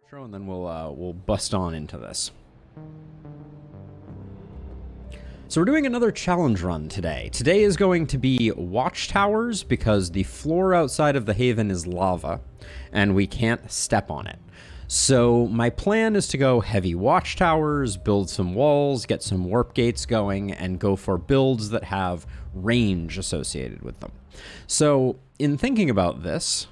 Intro, and then we'll bust on into this. So we're doing another challenge run today. Today is going to be watchtowers because the floor outside of the haven is lava and we can't step on it. So my plan is to go heavy watchtowers, build some walls, get some warp gates going, and go for builds that have range associated with them. So in thinking about this,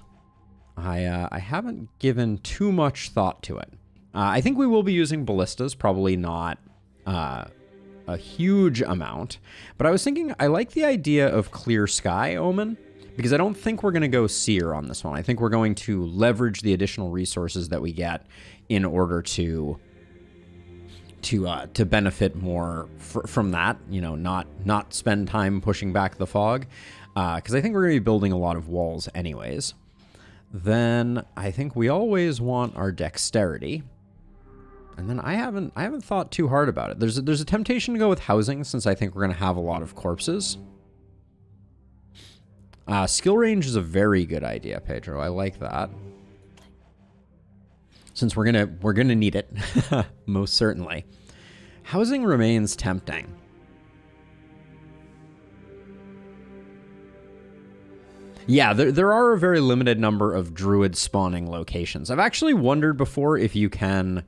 I haven't given too much thought to it. I think we will be using ballistas, probably not a huge amount, but I was thinking I like the idea of clear sky omen because I don't think we're going to go seer on this one. I think we're going to leverage the additional resources that we get in order to benefit more from that, you know, not spend time pushing back the fog, because I think we're going to be building a lot of walls anyways. Then I think we always want our dexterity. And then I haven't thought too hard about it. There's a temptation to go with housing since I think we're going to have a lot of corpses. Skill range is a very good idea, Pedro. I like that. Since we're gonna need it, most certainly. Housing remains tempting. Yeah, there are a very limited number of druid spawning locations. I've actually wondered before if you can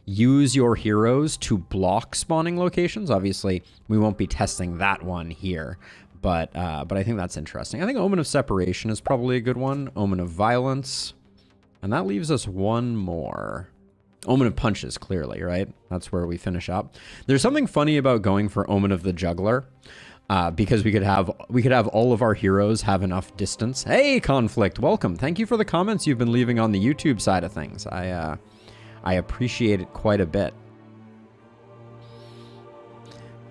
use your heroes to block spawning locations. Obviously, we won't be testing that one here, but I think that's interesting. I think Omen of Separation is probably a good one. Omen of Violence. And that leaves us one more. Omen of Punches, clearly, right? That's where we finish up. There's something funny about going for Omen of the Juggler. Because we could have all of our heroes have enough distance. Hey, Conflict, welcome. Thank you for the comments you've been leaving on the YouTube side of things. I appreciate it quite a bit.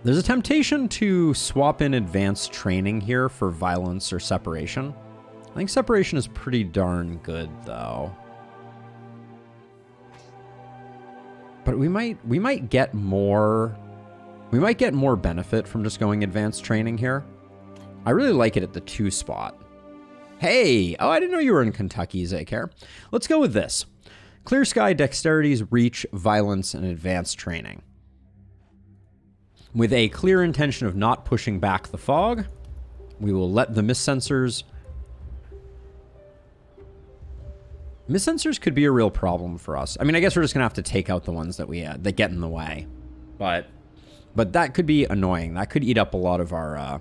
There's a temptation to swap in advanced training here for violence or separation. I think separation is pretty darn good, though. But we might get more. We might get more benefit from just going advanced training here. I really like it at the 2 spot. Hey! Oh, I didn't know you were in Kentucky, Zakare. Let's go with this. Clear Sky, Dexterities, Reach, Violence, and Advanced Training. With a clear intention of not pushing back the fog, we will let the mist sensors... Mist sensors could be a real problem for us. I mean, I guess we're just going to have to take out the ones that that get in the way. But that could be annoying. That could eat up a lot of our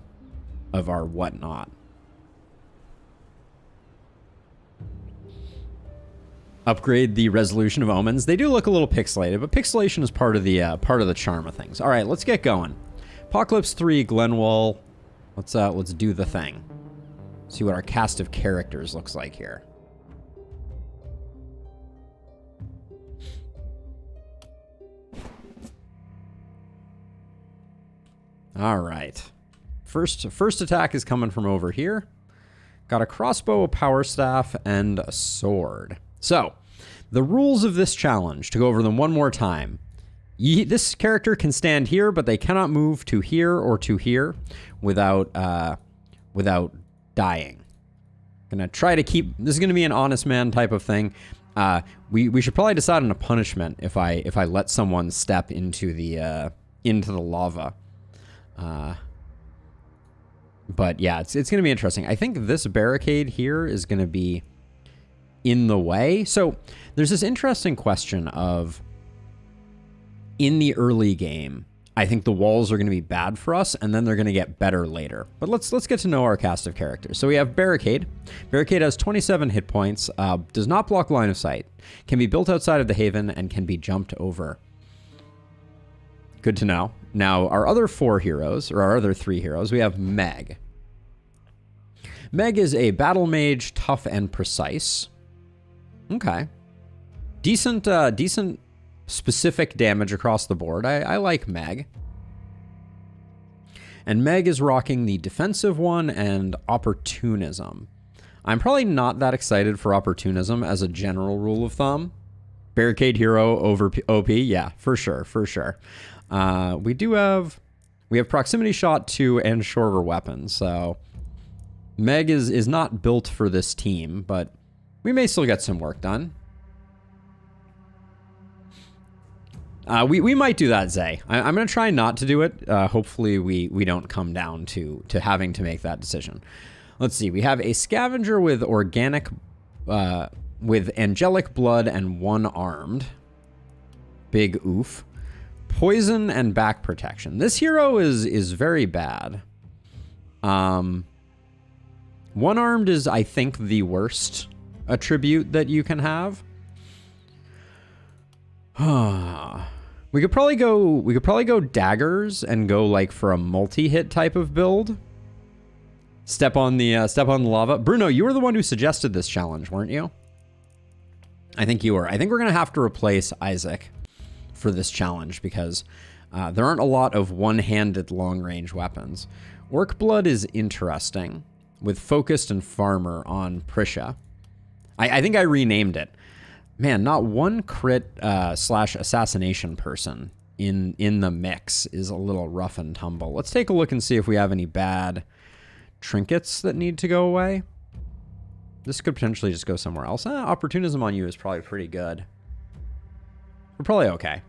whatnot. Upgrade the resolution of omens. They do look a little pixelated, but pixelation is part of the charm of things. All right, let's get going. Apocalypse 3, Glenwall. Let's do the thing. See what our cast of characters looks like here. All right. First attack is coming from over here. Got a crossbow, a power staff, and a sword. So, the rules of this challenge, to go over them one more time. This character can stand here, but they cannot move to here or to here without dying. Gonna try to keep... This is gonna be an honest man type of thing. We should probably decide on a punishment if I let someone step into the lava. But yeah, it's going to be interesting. I think this barricade here is going to be in the way. So there's this interesting question of, in the early game, I think the walls are going to be bad for us, and then they're going to get better later. But let's get to know our cast of characters. So we have Barricade. Barricade has 27 hit points, does not block line of sight, can be built outside of the haven, and can be jumped over. Good to know. Now, our other 4 heroes, or our other 3 heroes, we have Meg. Meg is a battle mage, tough and precise. Okay. Decent specific damage across the board. I like Meg. And Meg is rocking the defensive one and opportunism. I'm probably not that excited for opportunism as a general rule of thumb. Barricade hero over OP? Yeah, for sure, for sure. We have proximity shot 2 and shorter weapons, so Meg is not built for this team, but we may still get some work done. We might do that, Zay. I'm going to try not to do it. Hopefully we don't come down to having to make that decision. Let's see. We have a scavenger with organic, with angelic blood and one armed. Big oof. Poison and back protection. This hero is very bad. One armed is, I think, the worst attribute that you can have. We could probably go daggers and go like for a multi-hit type of build. Step on the lava. Bruno, you were the one who suggested this challenge, weren't you? I think you were. I think we're gonna have to replace Isaac for this challenge because there aren't a lot of one-handed long-range weapons. Orc blood is interesting with focused and farmer on Prisha. I think I renamed it. Man, not one crit slash assassination person in the mix is a little rough and tumble. Let's take a look and see if we have any bad trinkets that need to go away. This could potentially just go somewhere else. Opportunism on you is probably pretty good. We're probably okay.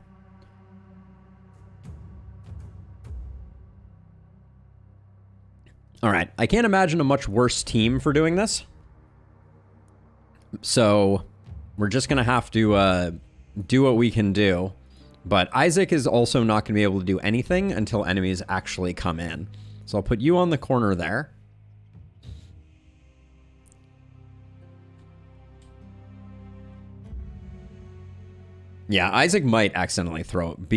All right, I can't imagine a much worse team for doing this. So we're just going to have to do what we can do. But Isaac is also not going to be able to do anything until enemies actually come in. So I'll put you on the corner there. Yeah, Isaac might accidentally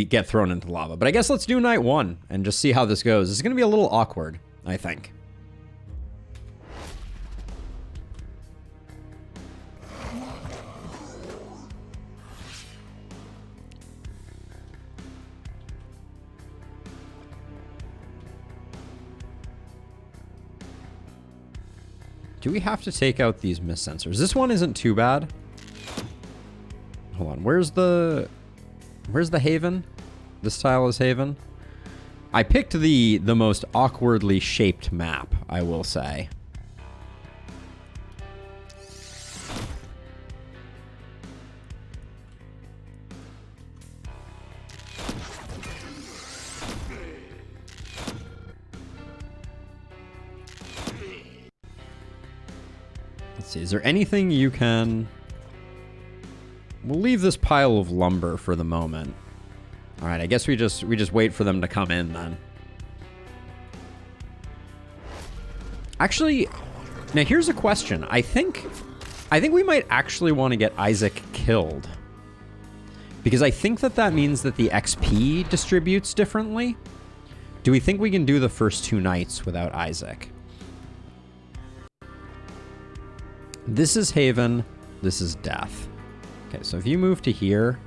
get thrown into lava. But I guess let's do night one and just see how this goes. It's going to be a little awkward, I think. Do we have to take out these mist sensors? This one isn't too bad. Hold on, where's the haven? This tile is haven. I picked the most awkwardly shaped map, I will say. Let's see, is there anything you can... We'll leave this pile of lumber for the moment. All right, I guess we just wait for them to come in then. Actually, now here's a question. I think we might actually want to get Isaac killed. Because I think that means that the XP distributes differently. Do we think we can do the first 2 nights without Isaac? This is Haven. This is Death. Okay, so if you move to here,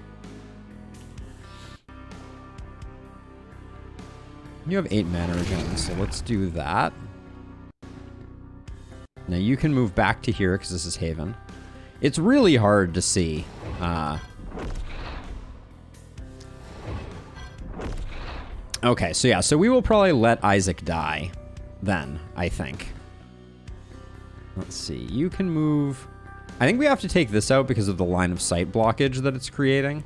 you have 8 mana regen, so let's do that. Now you can move back to here because this is Haven. It's really hard to see. Okay, so yeah, so we will probably let Isaac die then, I think. Let's see, you can move... I think we have to take this out because of the line of sight blockage that it's creating.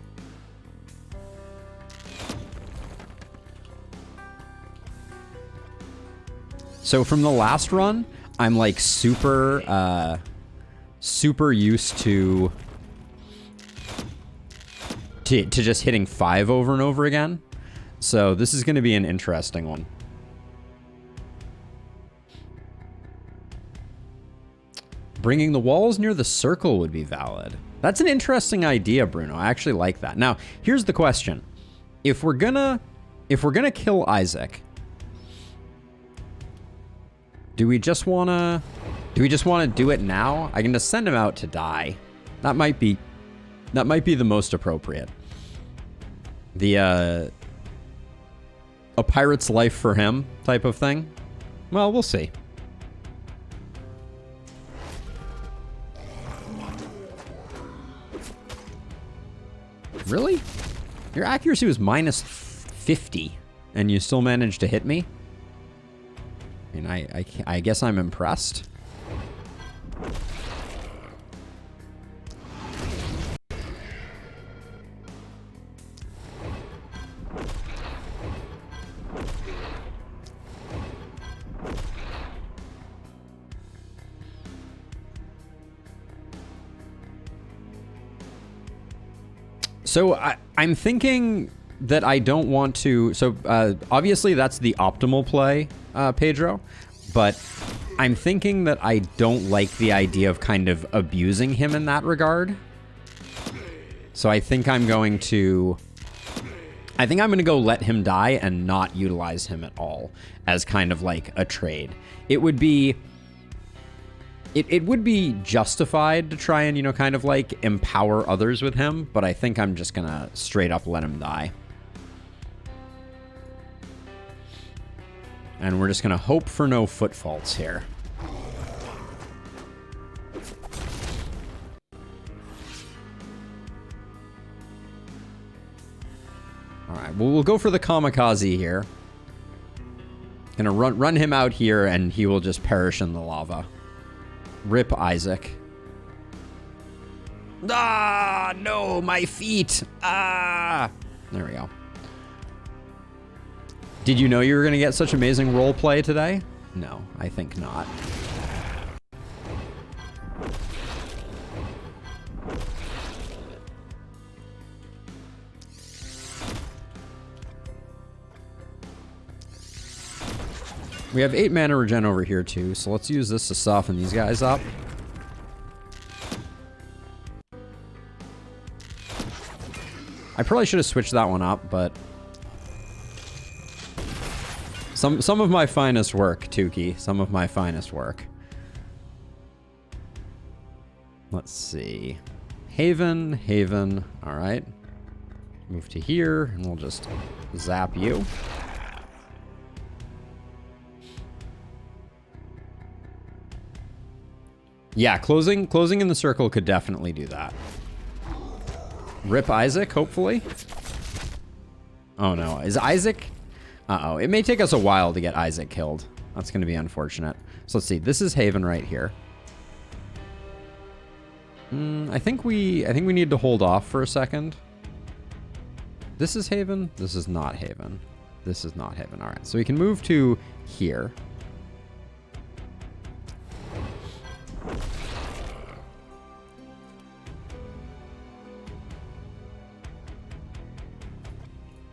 So from the last run, I'm like super used to just hitting 5 over and over again. So this is going to be an interesting one. Bringing the walls near the circle would be valid. That's an interesting idea, Bruno. I actually like that. Now, here's the question. If we're gonna kill Isaac, do we just wanna do it now? I can just send him out to die. That might be the most appropriate. A pirate's life for him type of thing. Well, we'll see. Really? Your accuracy was minus 50, and you still managed to hit me? I mean, I guess I'm impressed. So I'm thinking that I don't want to... So obviously that's the optimal play, Pedro. But I'm thinking that I don't like the idea of kind of abusing him in that regard. So I think I'm going to... I think I'm going to go let him die and not utilize him at all as kind of like a trade. It would be... It would be justified to try and, you know, kind of like empower others with him, but I think I'm just gonna straight up let him die. And we're just gonna hope for no foot faults here. Alright, well, we'll go for the kamikaze here. Gonna run him out here and he will just perish in the lava. Rip Isaac. Ah, no, my feet. Ah. There we go. Did you know you were going to get such amazing role play today? No, I think not. We have 8 mana regen over here too, so let's use this to soften these guys up. I probably should have switched that one up, but some of my finest work, Tukey. Some of my finest work. Let's see. Haven, Haven. All right. Move to here, and we'll just zap you. Yeah, closing in the circle could definitely do that. Rip Isaac, hopefully. Oh no, is Isaac? Uh-oh, it may take us a while to get Isaac killed. That's going to be unfortunate. So let's see, this is Haven right here. I think we need to hold off for a second. This is Haven. This is not Haven. This is not Haven. All right, so we can move to here.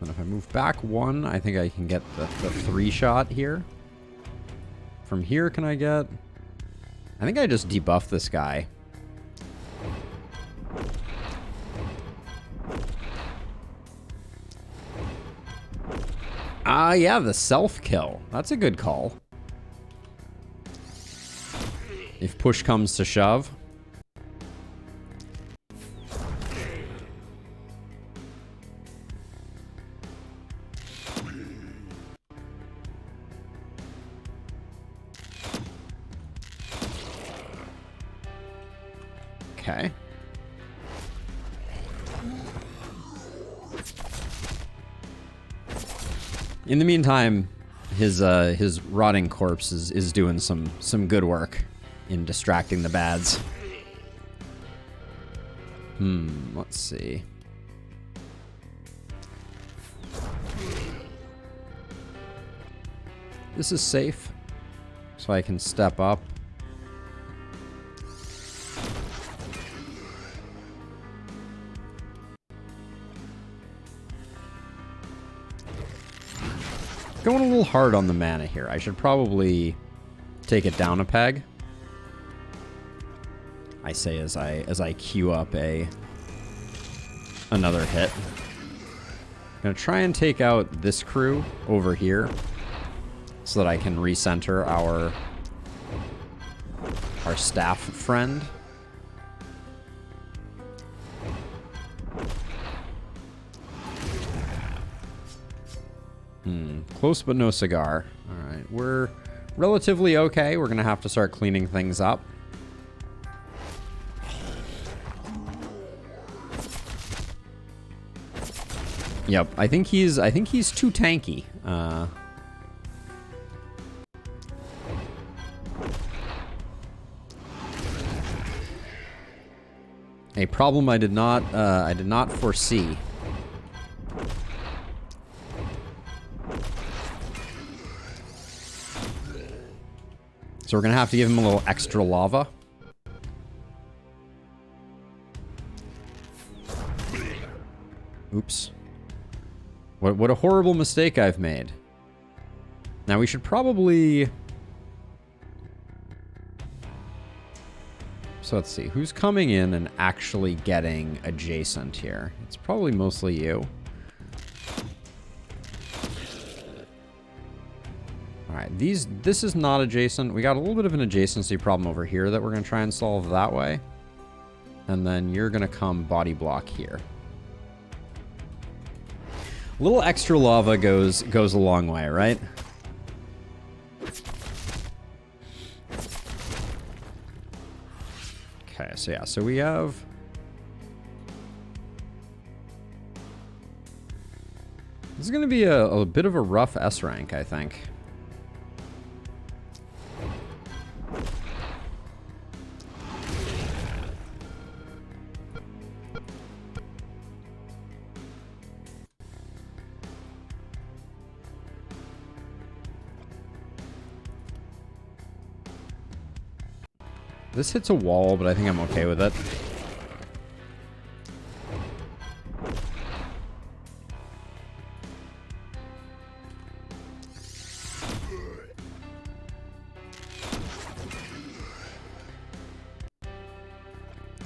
And if I move back 1, I think I can get the 3-shot here. From here, can I get... I think I just debuff this guy. Yeah, the self-kill. That's a good call. If push comes to shove. Okay. In the meantime, his rotting corpse is doing some good work in distracting the bads. Let's see. This is safe, so I can step up. Going a little hard on the mana here. I should probably take it down a peg. I say as I queue up another hit. I'm gonna try and take out this crew over here so that I can recenter our staff friend. Close but no cigar. All right, we're relatively okay. We're gonna have to start cleaning things up. Yep, I think he's too tanky. A problem I did not foresee. So we're gonna have to give him a little extra lava. Oops. What a horrible mistake I've made. Now we should probably... So let's see. Who's coming in and actually getting adjacent here? It's probably mostly you. Alright, this is not adjacent. We got a little bit of an adjacency problem over here that we're going to try and solve that way. And then you're going to come body block here. A little extra lava goes a long way, right? Okay, so yeah, so we have... This is going to be a bit of a rough S rank, I think. This hits a wall, but I think I'm okay with it.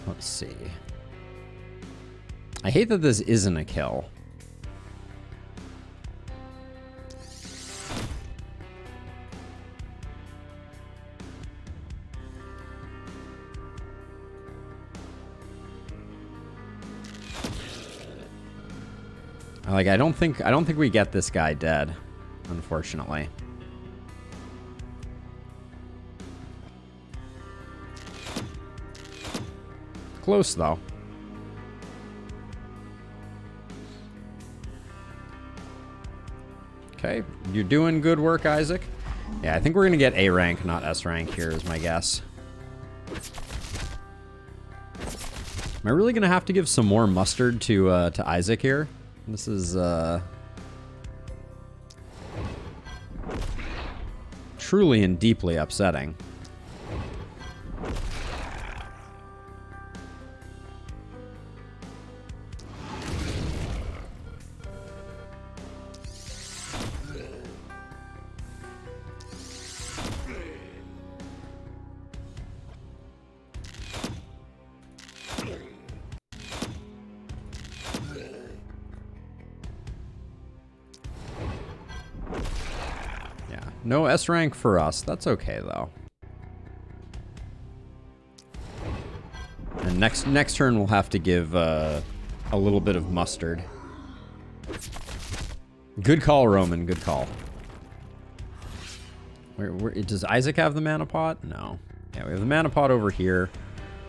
Let's see. I hate that this isn't a kill. Like, I don't think we get this guy dead, unfortunately. Close, though. Okay, you're doing good work, Isaac. Yeah, I think we're gonna get A rank, not S rank here, is my guess. Am I really gonna have to give some more mustard to Isaac here? This is, truly and deeply upsetting. No S rank for us. That's okay, though. And next turn, we'll have to give a little bit of mustard. Good call, Roman. Good call. Where does Isaac have the mana pot? No. Yeah, we have the mana pot over here,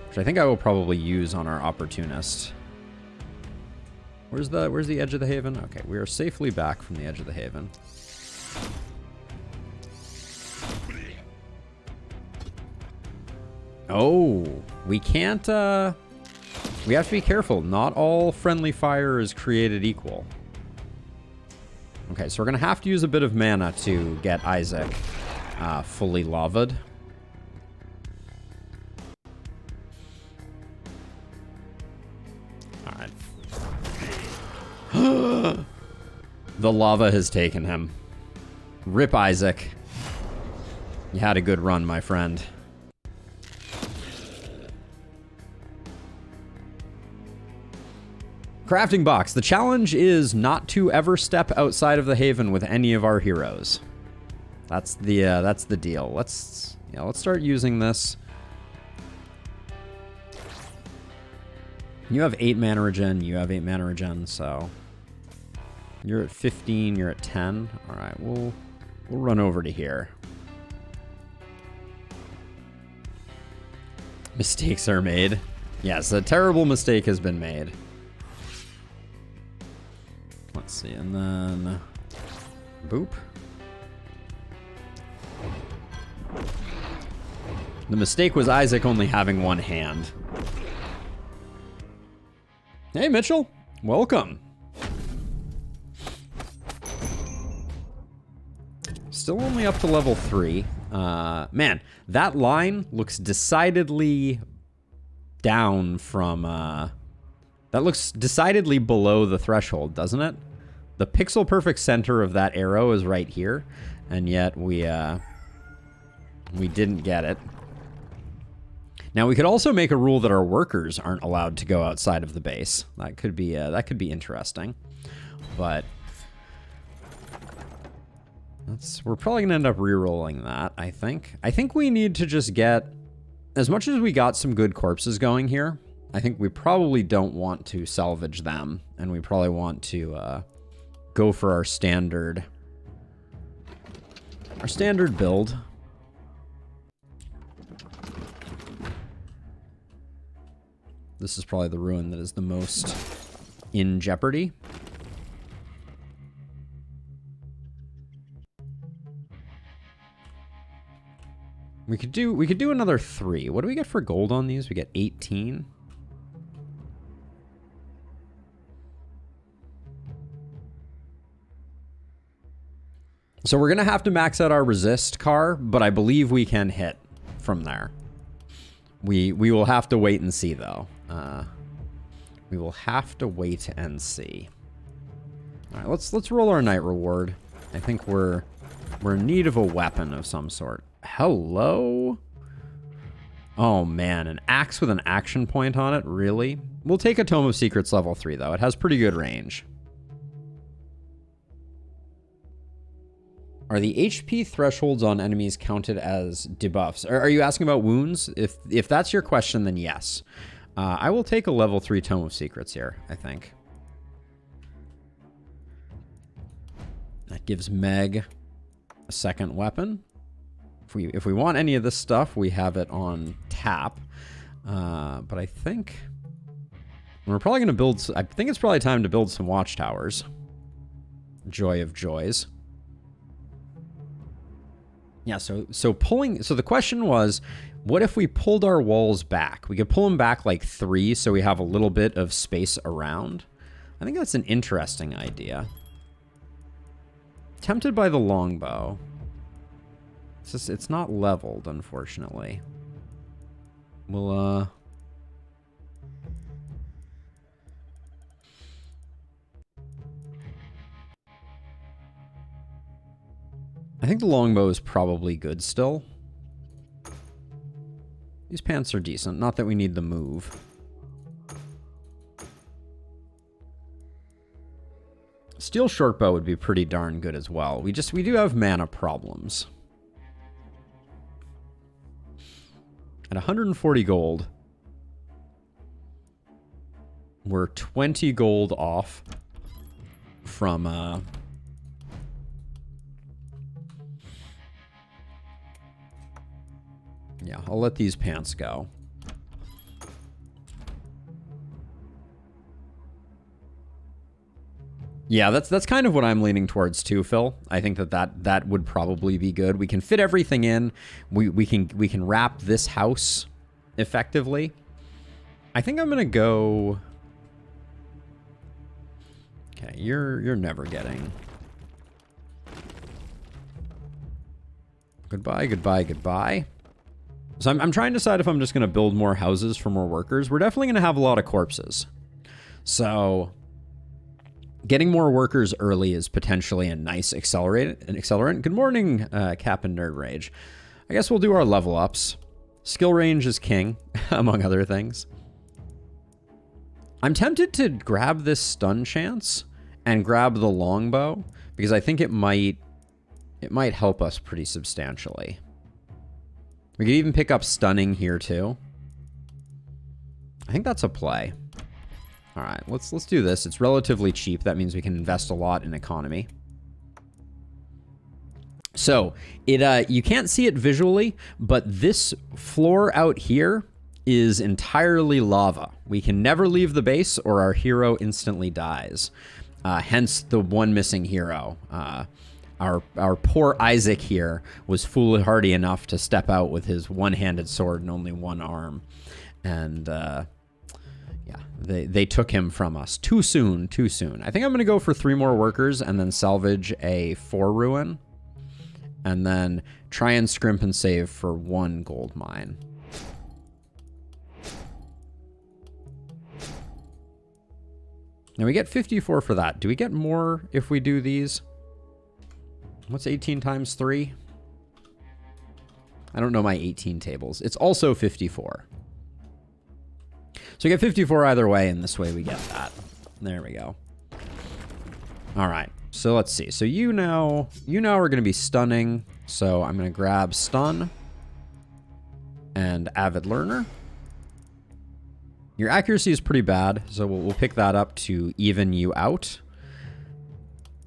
which I think I will probably use on our opportunist. Where's the edge of the haven? Okay, we are safely back from the edge of the haven. Oh, we can't, we have to be careful. Not all friendly fire is created equal. Okay, so we're going to have to use a bit of mana to get Isaac fully lavaed. Alright. The lava has taken him. Rip, Isaac. You had a good run, my friend. Crafting box. The challenge is not to ever step outside of the haven with any of our heroes. That's the deal. Let's start using this. You have 8 mana regen. You have 8 mana regen. So you're at 15. You're at 10. All right. We'll run over to here. Mistakes are made. Yes, a terrible mistake has been made. Let's see, and then boop. The mistake was Isaac only having one hand. Hey, Mitchell. Welcome. Still only up to level 3. Man, that line looks decidedly down from That looks decidedly below the threshold, doesn't it? The pixel perfect center of that arrow is right here, and yet we didn't get it. Now we could also make a rule that our workers aren't allowed to go outside of the base. That could be interesting, but we're probably gonna end up re-rolling that. I think we need to just get, as much as we got some good corpses going here, I think we probably don't want to salvage them, and we probably want to go for our standard build. This is probably the ruin that is the most in jeopardy. We could do another 3. What do we get for gold on these? We get 18. So we're going to have to max out our resist car, but I believe we can hit from there. We will have to wait and see, though. We will have to wait and see. All right, let's roll our night reward. I think we're in need of a weapon of some sort. Hello? Oh, man, an axe with an action point on it? Really? We'll take a Tome of Secrets level 3, though. It has pretty good range. Are the HP thresholds on enemies counted as debuffs? Are you asking about wounds? If that's your question, then yes. I will take a level 3 Tome of Secrets here, I think. That gives Meg a second weapon. If we want any of this stuff, we have it on tap. But I think we're probably going to build... I think it's probably time to build some watchtowers. Joy of joys. Yeah, so the question was, what if we pulled our walls back? We could pull them back like 3 so we have a little bit of space around. I think that's an interesting idea. Tempted by the longbow. It's not leveled, unfortunately. We'll, I think the longbow is probably good still. These pants are decent. Not that we need the move. Steel shortbow would be pretty darn good as well. We do have mana problems. At 140 gold, we're 20 gold off from yeah, I'll let these pants go. Yeah, that's kind of what I'm leaning towards too, Phil. I think that would probably be good. We can fit everything in. We can wrap this house effectively. I think I'm gonna go. Okay, you're never getting. Goodbye, goodbye, goodbye. So I'm trying to decide if I'm just gonna build more houses for more workers. We're definitely gonna have a lot of corpses, so getting more workers early is potentially a nice accelerant. Good morning, Cap and Nerd Rage. I guess we'll do our level ups. Skill range is king, among other things. I'm tempted to grab this stun chance and grab the longbow because I think it might help us pretty substantially. We could even pick up stunning here too. I think that's a play. All right, let's do this. It's relatively cheap. That means we can invest a lot in economy. So you can't see it visually, but this floor out here is entirely lava. We can never leave the base or our hero instantly dies. Hence the one missing hero. Our poor Isaac here was foolhardy enough to step out with his one-handed sword and only one arm. And yeah, they took him from us too soon, too soon. I think I'm going to go for 3 more workers and then salvage a 4 ruin. And then try and scrimp and save for 1 gold mine. Now we get 54 for that. Do we get more if we do these? What's 18 times 3? I don't know my 18 tables. It's also 54. So we get 54 either way, and this way we get that. There we go. All right. So let's see. So you now are going to be stunning. So I'm going to grab stun and avid learner. Your accuracy is pretty bad, so we'll pick that up to even you out.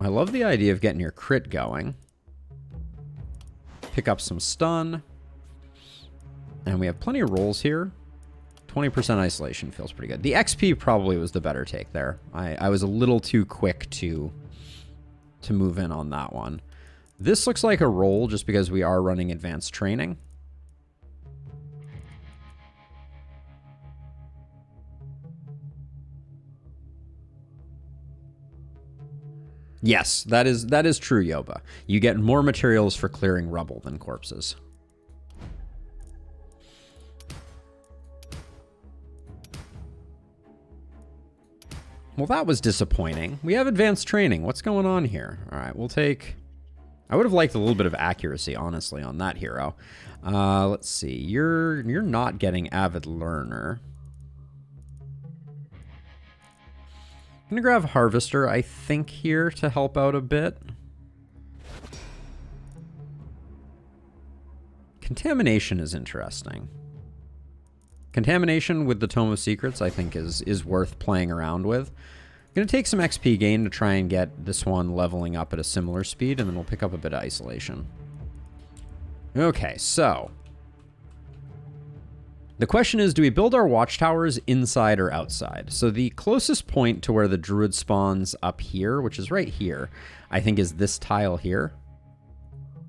I love the idea of getting your crit going. Pick up some stun. And we have plenty of rolls here. 20% isolation feels pretty good. The XP probably was the better take there. I was a little too quick to move in on that one. This looks like a roll just because we are running advanced training. Yes, that is true, Yoba. You get more materials for clearing rubble than corpses. Well, that was disappointing. We have advanced training. What's going on here? All right, we'll take... I would have liked a little bit of accuracy, honestly, on that hero. Let's see. You're not getting avid learner. I'm going to grab Harvester, I think, here to help out a bit. Contamination is interesting. Contamination with the Tome of Secrets, I think, is worth playing around with. I'm going to take some XP gain to try and get this one leveling up at a similar speed, and then we'll pick up a bit of isolation. Okay, so... the question is, do we build our watchtowers inside or outside? So the closest point to where the druid spawns up here, which is right here, I think is this tile here.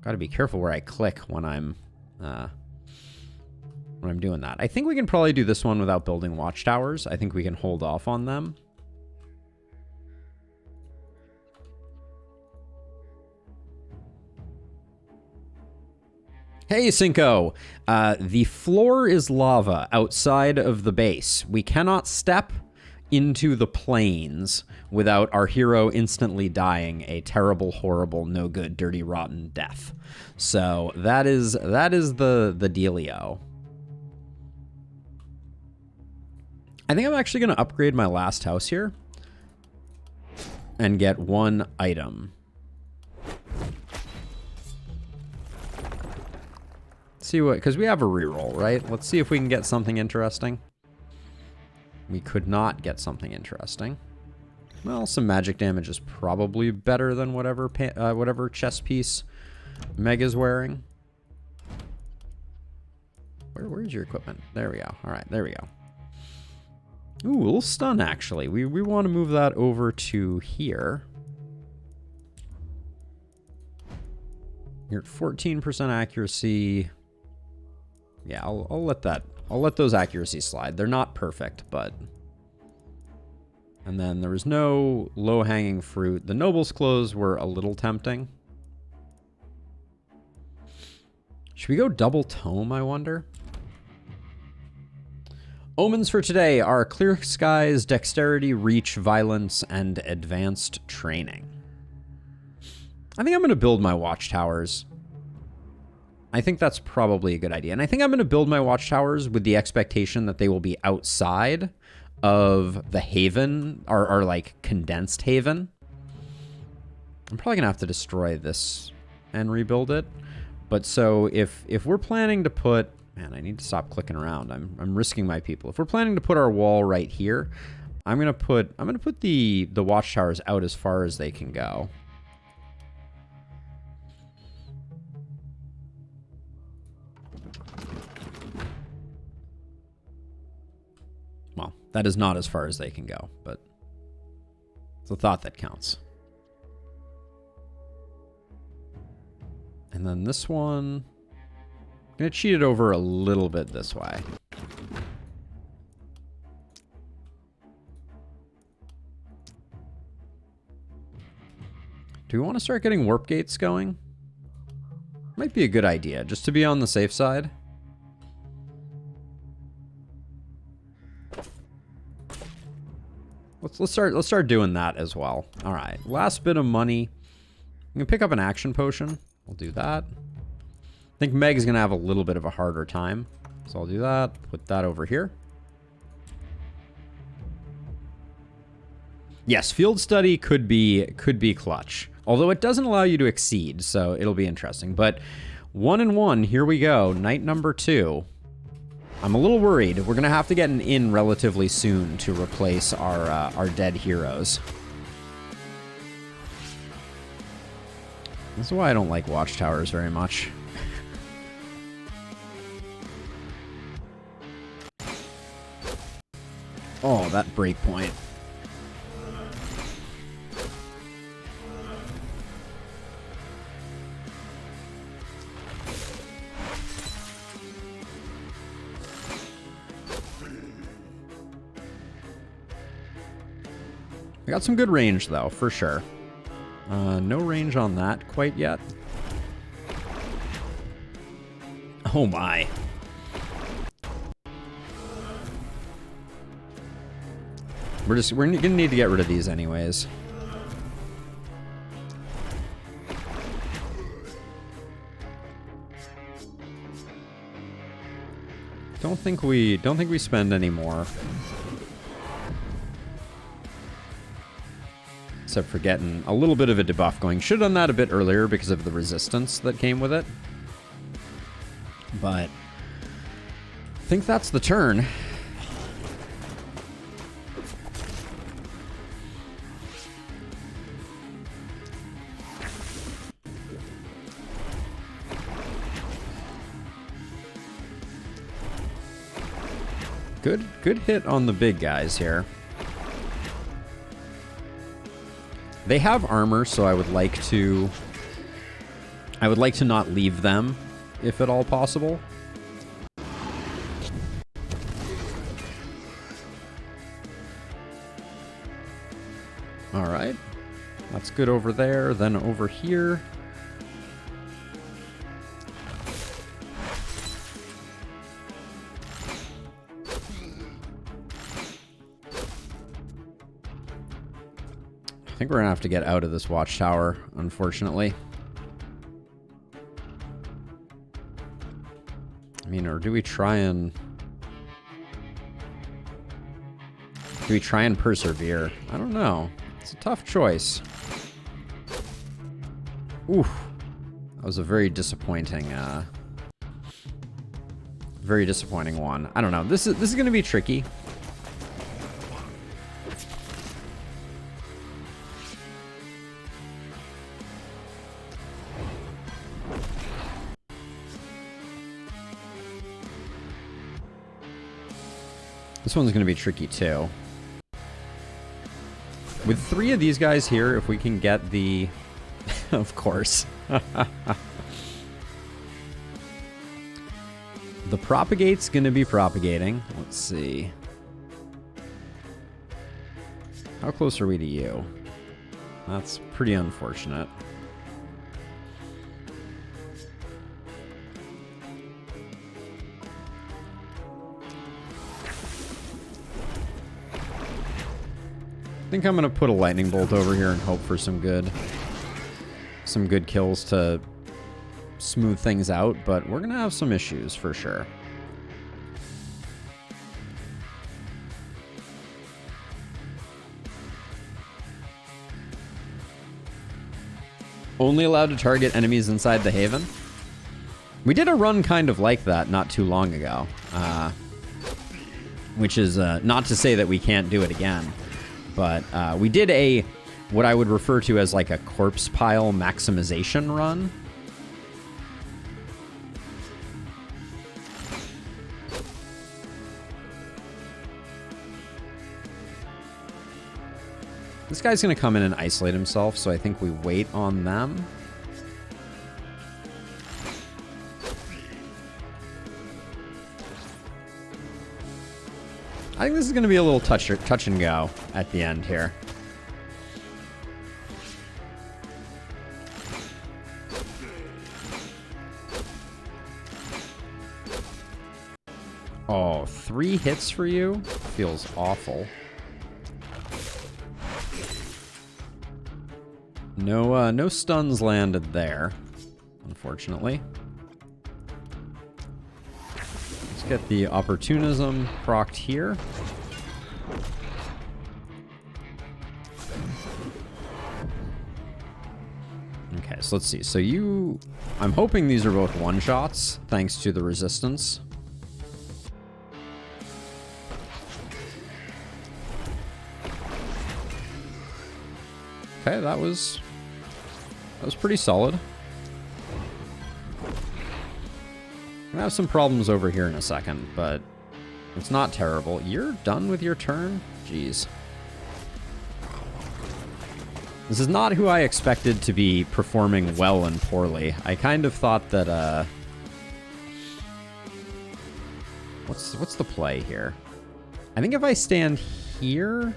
Got to be careful where I click when I'm doing that. I think we can probably do this one without building watchtowers. I think we can hold off on them. Hey, Cinco. The floor is lava outside of the base. We cannot step into the plains without our hero instantly dying a terrible, horrible, no good, dirty, rotten death. So that is the dealio. I think I'm actually going to upgrade my last house here and get one item. See what, because we have a reroll, right? Let's see if we can get something interesting. We could not get something interesting. Well, some magic damage is probably better than whatever chest piece Meg is wearing. Where's your equipment? There we go. All right, there we go. Ooh, a little stun, actually. We want to move that over to here. You're at 14% accuracy. Yeah, I'll let those accuracies slide. They're not perfect, but... and then there was no low-hanging fruit. The Noble's Clothes were a little tempting. Should we go double tome, I wonder? Omens for today are Clear Skies, Dexterity, Reach, Violence, and Advanced Training. I think I'm going to build my watchtowers. I think that's probably a good idea. And I think I'm going to build my watchtowers with the expectation that they will be outside of the haven, or like condensed haven. I'm probably going to have to destroy this and rebuild it. But so if we're planning to put... man, I need to stop clicking around. I'm risking my people. If we're planning to put our wall right here, I'm gonna put the watchtowers out as far as they can go. Well, that is not as far as they can go, but it's a thought that counts. And then this one, I'm going to cheat it over a little bit this way. Do we want to start getting warp gates going? Might be a good idea, just to be on the safe side. Let's start doing that as well. All right, last bit of money. I'm gonna pick up an action potion. We'll do that. I think Meg's gonna have a little bit of a harder time, so I'll do that. Put that over here. Yes, field study could be clutch. Although it doesn't allow you to exceed, so it'll be interesting. But 1-1, here we go. Night number 2. I'm a little worried. We're gonna have to get an inn relatively soon to replace our dead heroes. This is why I don't like watchtowers very much. Oh, that breakpoint. I got some good range, though, for sure. No range on that quite yet. Oh, my. We're gonna need to get rid of these anyways. Don't think we spend any more. Except for getting a little bit of a debuff going. Should have done that a bit earlier because of the resistance that came with it. But I think that's the turn. Good hit on the big guys here. They have armor, so I would like to not leave them, if at all possible. All right. That's good over there. Then over here. I think we're gonna have to get out of this watchtower, unfortunately. I mean, or do we try and persevere? I don't know. It's a tough choice. Oof. That was a very disappointing one. I don't know. This is gonna be tricky. This one's going to be tricky, too. With 3 of these guys here, if we can get the... of course. The propagate's going to be propagating. Let's see. How close are we to you? That's pretty unfortunate. I think I'm gonna put a lightning bolt over here and hope for some good kills to smooth things out, but we're gonna have some issues for sure. Only allowed to target enemies inside the Haven. We did a run kind of like that not too long ago, which is not to say that we can't do it again. But we did what I would refer to as like a corpse pile maximization run. This guy's going to come in and isolate himself, so I think we wait on them. I think this is going to be a little touch and go at the end here. Oh, 3 hits for you? Feels awful. No stuns landed there, unfortunately. Let's get the opportunism procced here. Okay, so let's see. So I'm hoping these are both one-shots, thanks to the resistance. Okay, that was pretty solid. I'm gonna have some problems over here in a second, but it's not terrible. You're done with your turn? Jeez. This is not who I expected to be performing well and poorly. I kind of thought that, what's the play here? I think if I stand here,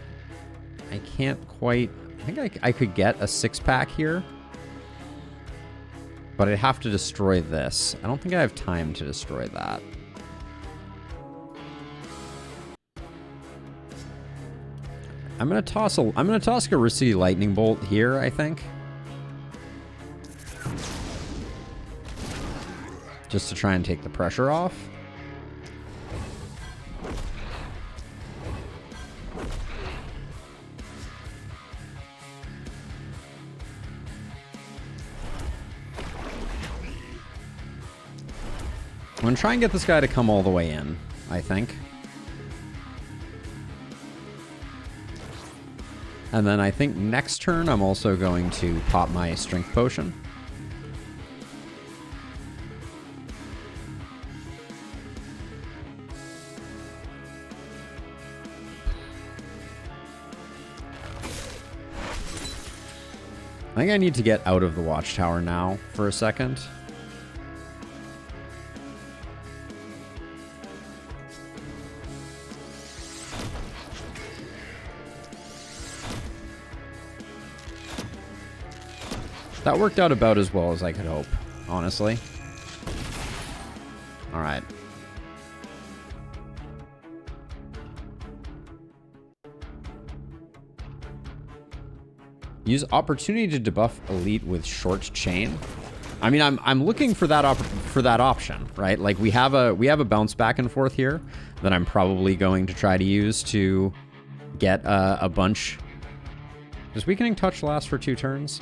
I can't quite... I think I could get a 6-pack here. But I'd have to destroy this. I don't think I have time to destroy that. I'm gonna toss a risky lightning bolt here, I think. Just to try and take the pressure off. I'm gonna try and get this guy to come all the way in, I think. And then I think next turn I'm also going to pop my strength potion. I think I need to get out of the watchtower now for a second. That worked out about as well as I could hope, honestly. All right. Use opportunity to debuff elite with short chain. I mean, I'm looking for that option, right? Like we have a bounce back and forth here that I'm probably going to try to use to get a bunch. Does weakening touch last for 2 turns?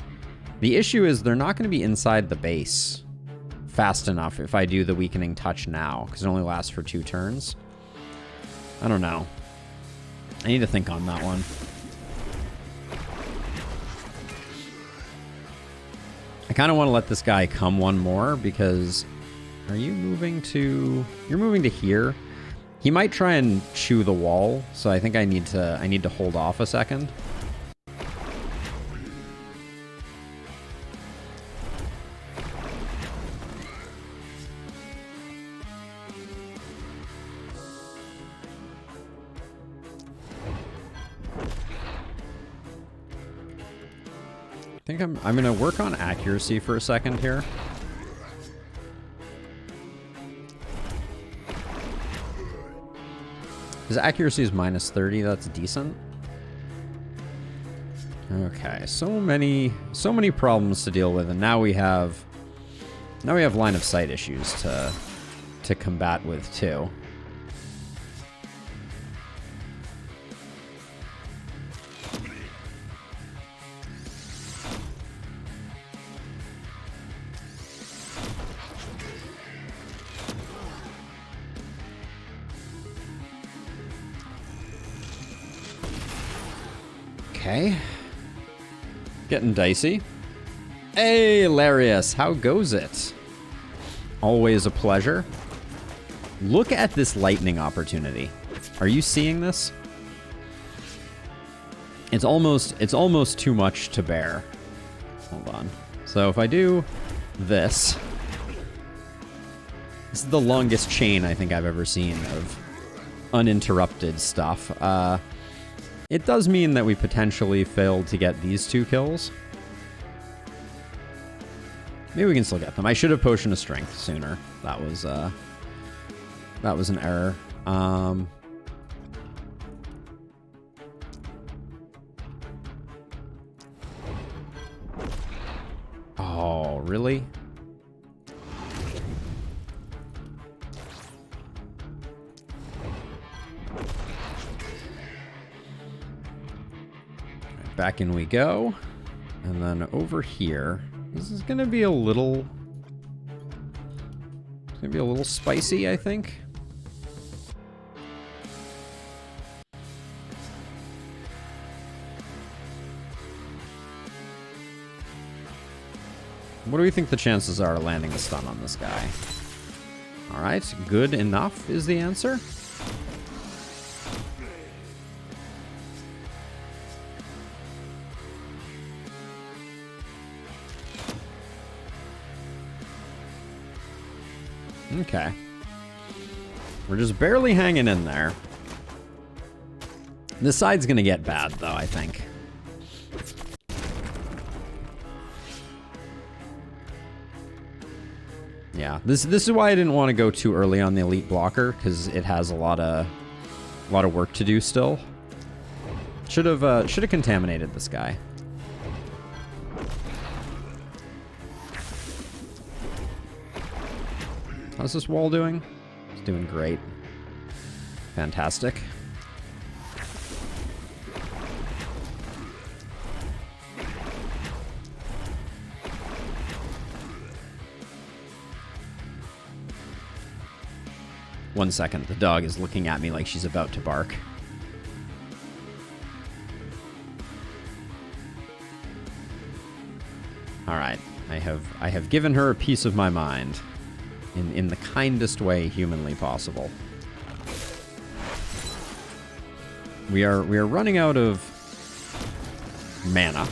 The issue is they're not going to be inside the base fast enough if I do the weakening touch now, because it only lasts for 2 turns. I don't know. I need to think on that one. I kind of want to let this guy come one more, because are you moving to... You're moving to here. He might try and chew the wall, so I think I need to hold off a second. I think I'm going to work on accuracy for a second here. His accuracy is minus 30. That's decent. Okay, so many problems to deal with, and now we have line of sight issues to combat with too. Okay. Getting dicey. Hey, Larius, how goes it? Always a pleasure. Look at this lightning opportunity. Are you seeing this? It's almost too much to bear. Hold on. So if I do this is the longest chain I think I've ever seen of uninterrupted stuff. It does mean that we potentially failed to get these 2 kills. Maybe we can still get them. I should have potion of strength sooner. That was an error. really? Back in we go. And then over here, this is going to be a little... It's going to be a little spicy, I think. What do we think the chances are of landing a stun on this guy? Alright, good enough is the answer. Okay. We're just barely hanging in there. This side's gonna get bad, though, I think. Yeah, this is why I didn't want to go too early on the elite blocker, because it has a lot of work to do still. Should have contaminated this guy. How's this wall doing? It's doing great. Fantastic. One second, the dog is looking at me like she's about to bark. All right, I have given her a piece of my mind in the kindest way humanly possible. We are running out of mana.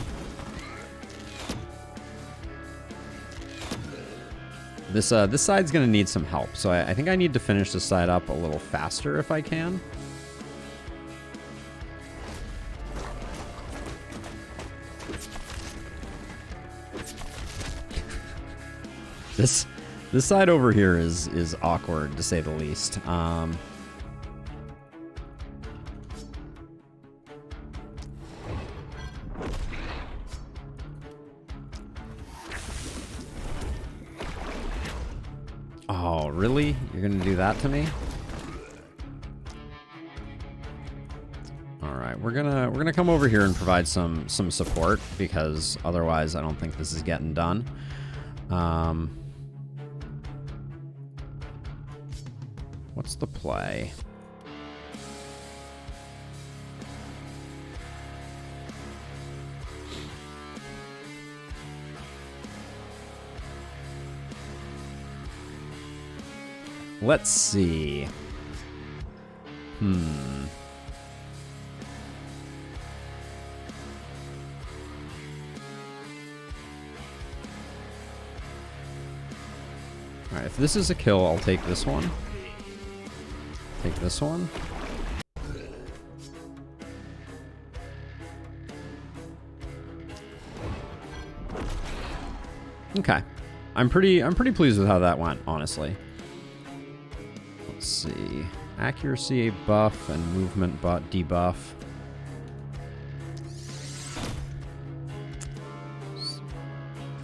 This side's gonna need some help, so I think I need to finish this side up a little faster if I can. This side over here is awkward, to say the least. Oh, really? You're gonna do that to me? All right, we're gonna come over here and provide some support, because otherwise I don't think this is getting done. What's the play? Let's see. Alright, if this is a kill, I'll take this one. Take this one. Okay. I'm pretty pleased with how that went, honestly. Let's see. Accuracy buff and movement debuff.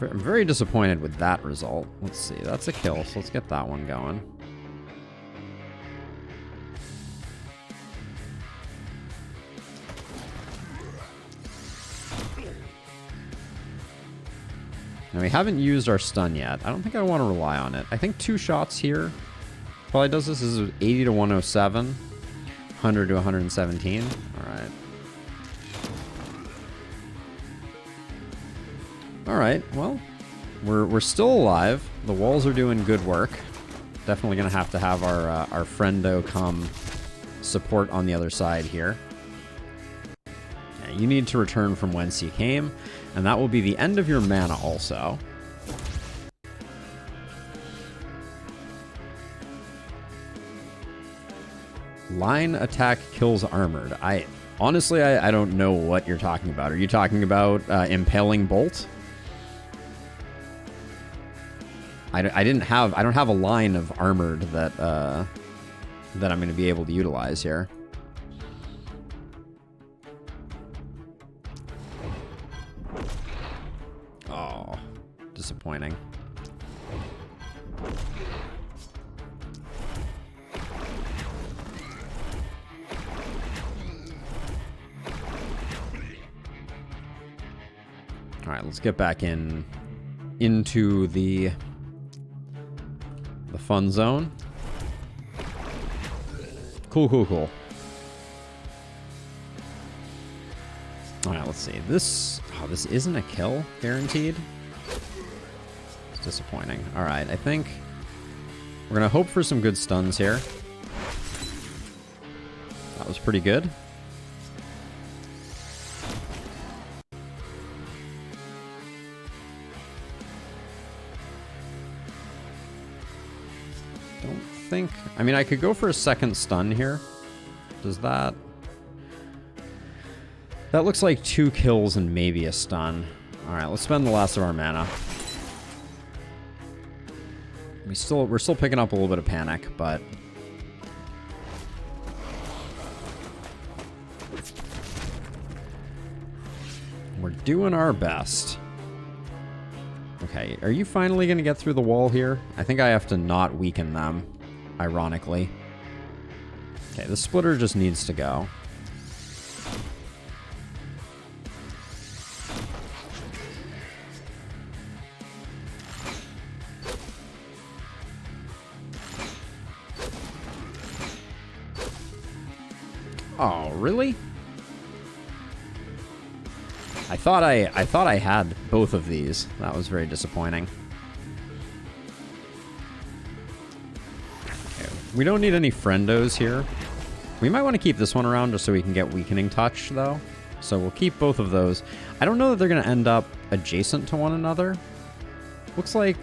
I'm very disappointed with that result. Let's see. That's a kill, so let's get that one going. Now, we haven't used our stun yet. I don't think I want to rely on it. I think 2 shots here probably does this. This is 80 to 107, 100 to 117. All right. All right, well, we're still alive. The walls are doing good work. Definitely going to have our friendo come support on the other side here. Yeah, you need to return from whence you came, and that will be the end of your mana also. Line attack kills armored. Honestly, I don't know what you're talking about. Are you talking about impaling bolt? I don't have a line of armored that I'm going to be able to utilize here. disappointing. All right, let's get back into the fun zone. Cool. All right, let's see. This isn't a kill, guaranteed. It's disappointing. All right, I think we're gonna hope for some good stuns here. That was pretty good. I mean, I could go for a second stun here. Does that... That looks like 2 kills and maybe a stun. Alright, let's spend the last of our mana. We're still picking up a little bit of panic, but... We're doing our best. Okay, are you finally going to get through the wall here? I think I have to not weaken them. Ironically. Okay, the splitter just needs to go. Oh, really? I thought I had both of these. That was very disappointing. We don't need any friendos here. We might want to keep this one around just so we can get weakening touch, though. So we'll keep both of those. I don't know that they're going to end up adjacent to one another. Looks like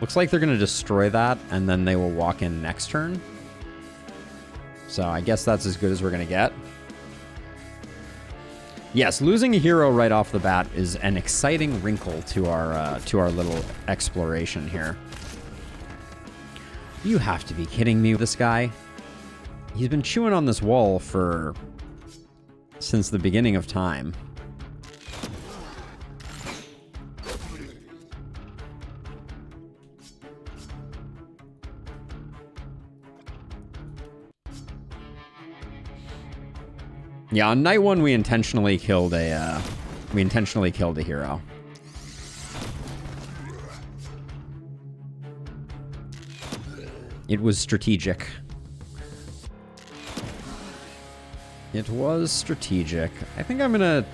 they're going to destroy that, and then they will walk in next turn. So I guess that's as good as we're going to get. Yes, losing a hero right off the bat is an exciting wrinkle to our little exploration here. You have to be kidding me, this guy. He's been chewing on this wall since the beginning of time. Yeah, on night 1 we intentionally killed a hero. It was strategic. It was strategic. I think I'm gonna...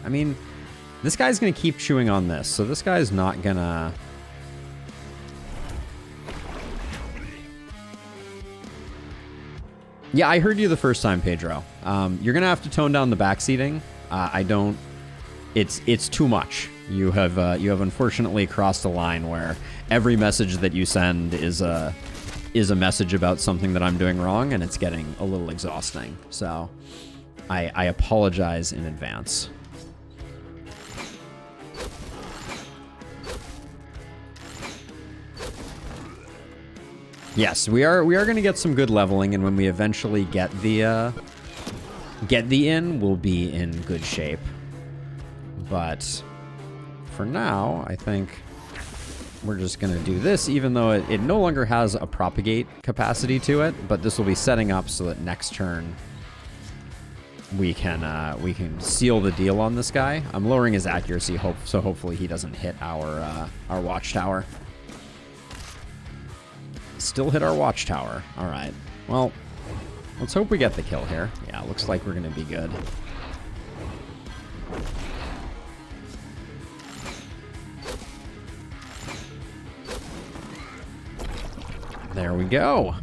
I mean, this guy's gonna keep chewing on this, so this guy's not gonna... Yeah, I heard you the first time, Pedro. You're gonna have to tone down the backseating. I don't... It's too much. You have unfortunately crossed a line where every message that you send is a message about something that I'm doing wrong, and it's getting a little exhausting. So I apologize in advance. Yes, we are going to get some good leveling, and when we eventually get the inn, we'll be in good shape. But for now, I think we're just going to do this, even though it no longer has a propagate capacity to it, but this will be setting up so that next turn we can seal the deal on this guy. I'm lowering his accuracy, so hopefully he doesn't hit our watchtower. Still hit our watchtower. All right. Well, let's hope we get the kill here. Yeah, looks like we're going to be good. There we go.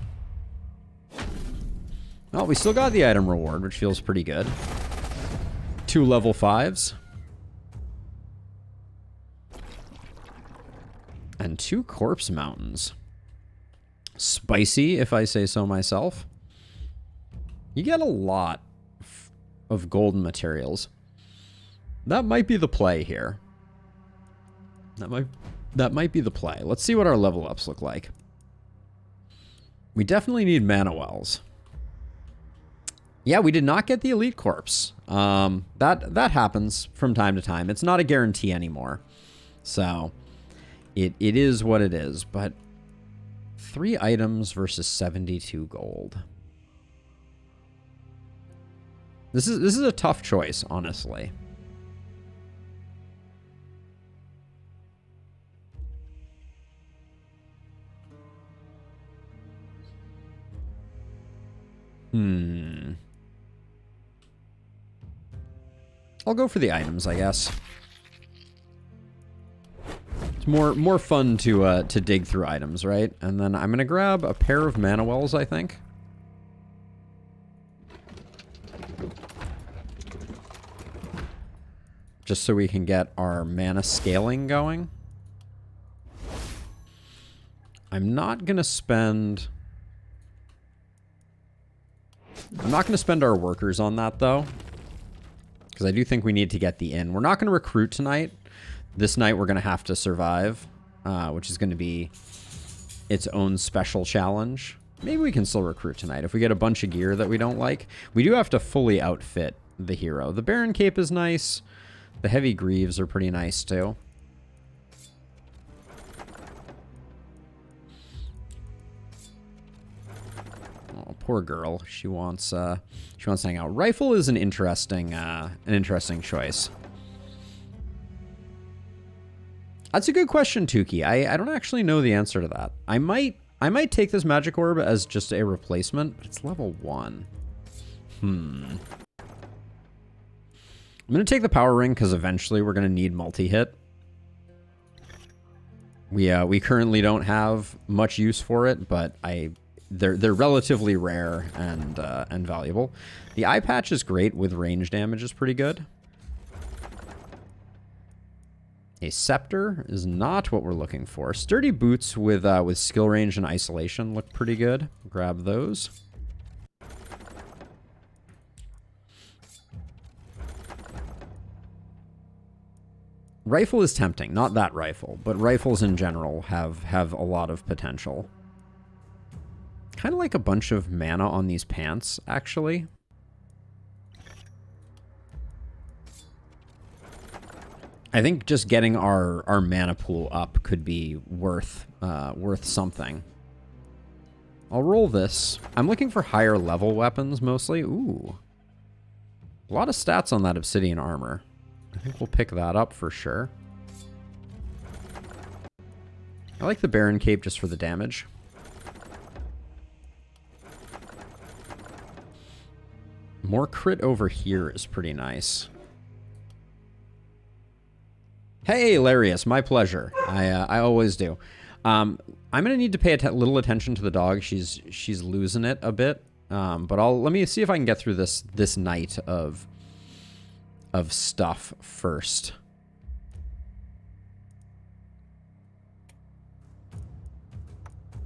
Well, we still got the item reward, which feels pretty good. 2 level 5s. And 2 corpse mountains. Spicy, if I say so myself. You get a lot of golden materials. That might be the play here. That might be the play. Let's see what our level ups look like. We definitely need mana wells. Yeah, we did not get the elite corpse. That happens from time to time. It's not a guarantee anymore. So it is what it is, but 3 items versus 72 gold. This is a tough choice, honestly. I'll go for the items, I guess. It's more fun to dig through items, right? And then I'm gonna grab a pair of mana wells, I think. Just so we can get our mana scaling going. I'm not gonna spend our workers on that, though. Because I do think we need to get the inn. We're not going to recruit tonight. This night we're going to have to survive, which is going to be its own special challenge. Maybe we can still recruit tonight if we get a bunch of gear that we don't like. We do have to fully outfit the hero. The Baron Cape is nice. The Heavy Greaves are pretty nice, too. Oh, poor girl. She wants to hang out. Rifle is an interesting choice. That's a good question, Tukey. I don't actually know the answer to that. I might take this magic orb as just a replacement, but it's level 1. I'm gonna take the power ring because eventually we're gonna need multi-hit. We currently don't have much use for it, but they're relatively rare and valuable. The eye patch is great with range damage is pretty good. A scepter is not what we're looking for. Sturdy boots with skill range and isolation look pretty good. Grab those. Rifle is tempting. Not that rifle, but rifles in general have a lot of potential. Kind of like a bunch of mana on these pants, actually. I think just getting our mana pool up could be worth something. I'll roll this. I'm looking for higher level weapons mostly. Ooh. A lot of stats on that obsidian armor. I think we'll pick that up for sure. I like the Baron Cape just for the damage. More crit over here is pretty nice. Hey, Larius, my pleasure. I always do. I'm gonna need to pay a little attention to the dog. She's losing it a bit. But let me see if I can get through this night of stuff first.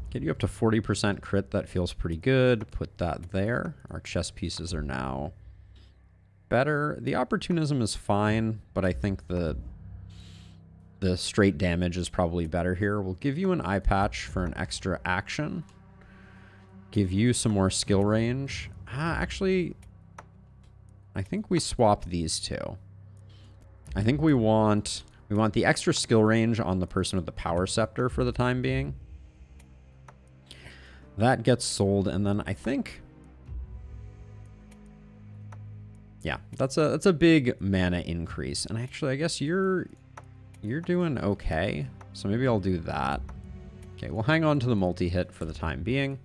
Get you up to 40% crit. That feels pretty good. Put that there. Our chess pieces are now better. The opportunism is fine, but I think the straight damage is probably better here. We'll give you an eye patch for an extra action. Give you some more skill range. Actually, I think we swap these two. I think we want the extra skill range on the person with the power scepter for the time being. That gets sold, and then I think, yeah, that's a big mana increase. And actually, I guess you're doing okay, so maybe I'll do that. Okay, we'll hang on to the multi-hit for the time being.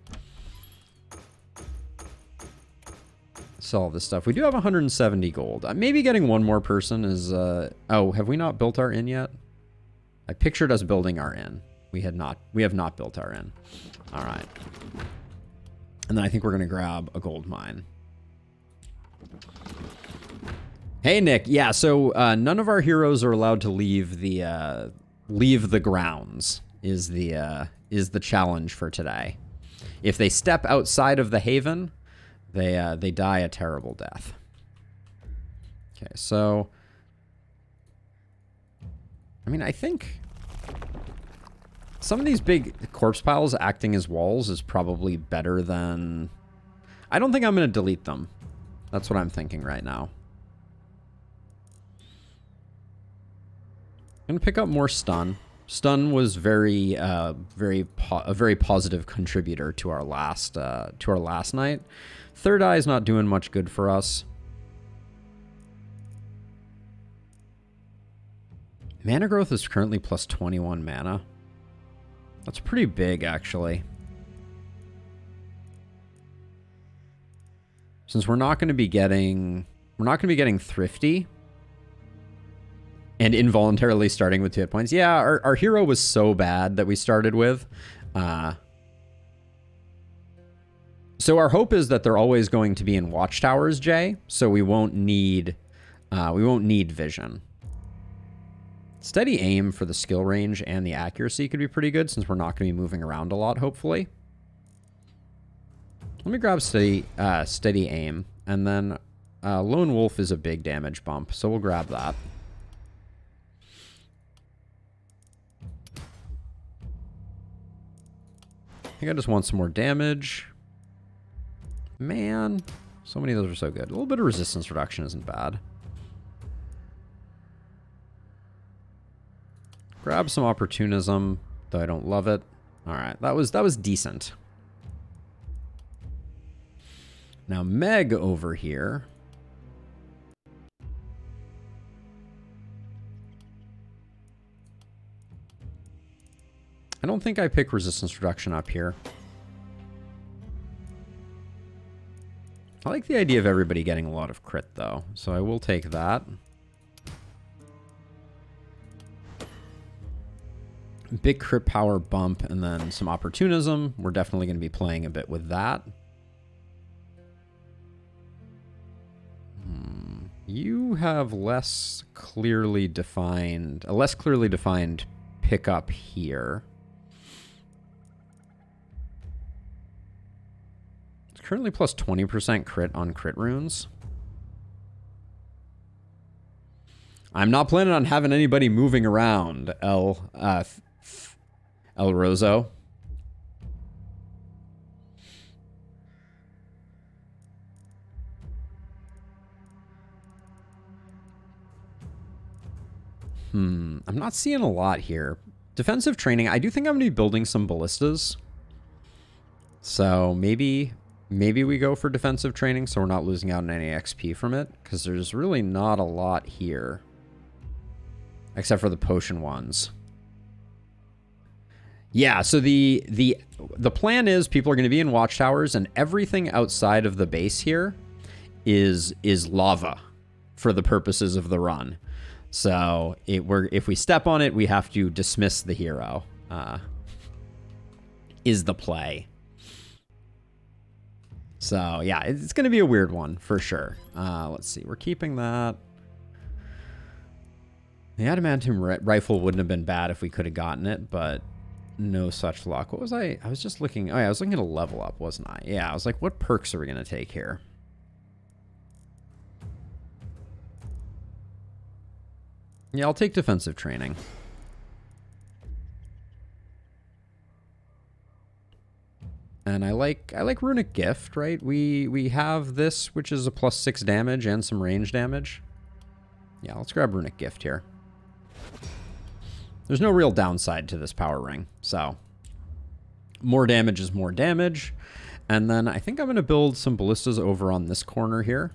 Sell all this stuff. We do have 170 gold. Maybe getting one more person is... oh, have we not built our inn yet? I pictured us building our inn. We have not built our inn. All right. And then I think we're going to grab a gold mine. Hey, Nick. Yeah, so none of our heroes are allowed to leave the grounds is the challenge for today. If they step outside of the haven, they die a terrible death. Okay, so I mean, I think some of these big corpse piles acting as walls is probably better than... I don't think I'm going to delete them. That's what I'm thinking right now. I'm going to pick up more stun. Stun was a very positive contributor to our last night. Third Eye is not doing much good for us. Mana growth is currently plus 21 mana. That's pretty big, actually. Since we're not going to be getting Thrifty and involuntarily starting with 2 hit points. Yeah, our hero was so bad that we started with. So our hope is that they're always going to be in watchtowers, Jay. So we won't need vision. Steady aim for the skill range and the accuracy could be pretty good since we're not going to be moving around a lot, hopefully. Let me grab steady aim, and then Lone Wolf is a big damage bump, so we'll grab that. I think I just want some more damage. Man, so many of those are so good. A little bit of resistance reduction isn't bad. Grab some opportunism, though I don't love it. All right, that was decent. Now Meg over here. I don't think I pick resistance reduction up here. I like the idea of everybody getting a lot of crit though, so I will take that. Big crit power bump and then some opportunism. We're definitely going to be playing a bit with that. You have a less clearly defined pickup here. It's currently plus 20% crit on crit runes. I'm not planning on having anybody moving around, El Rozo. I'm not seeing a lot here. Defensive training, I do think I'm going to be building some ballistas. So maybe we go for defensive training so we're not losing out on any XP from it, because there's really not a lot here. Except for the potion ones. Yeah, so the plan is people are going to be in watchtowers, and everything outside of the base here is lava for the purposes of the run. So if we step on it, we have to dismiss the hero. Is the play. So yeah, it's going to be a weird one for sure. Let's see, we're keeping that. The adamantium rifle wouldn't have been bad if we could have gotten it, but no such luck. What was I was just looking. Oh yeah, I was looking at a level up, wasn't I? Yeah, I was like, what perks are we going to take here? Yeah, I'll take defensive training. And I like runic gift, right? We have this, which is a +6 damage and some range damage. Yeah, let's grab runic gift here. There's no real downside to this power ring, so more damage is more damage. And then I think I'm going to build some ballistas over on this corner here.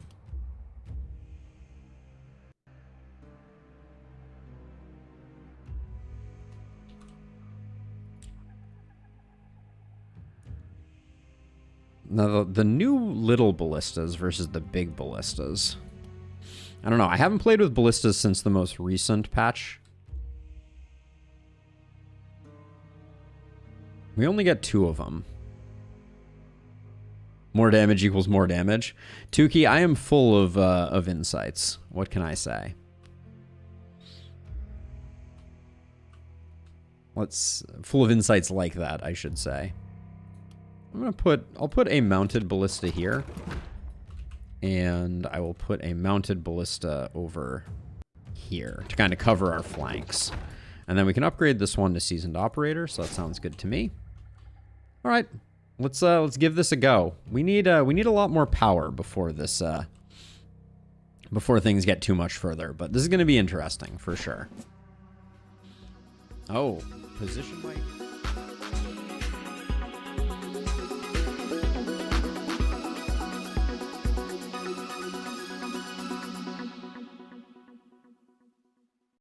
Now, the new little ballistas versus the big ballistas. I don't know. I haven't played with ballistas since the most recent patch. We only get 2 of them. More damage equals more damage. Tukey, I am full of insights. What can I say? Full of insights like that, I should say. I'll put a mounted ballista here. And I will put a mounted ballista over here to kind of cover our flanks. And then we can upgrade this one to seasoned operator, so that sounds good to me. All right, let's give this a go. We need a lot more power before this before things get too much further, but this is going to be interesting for sure. Oh, position my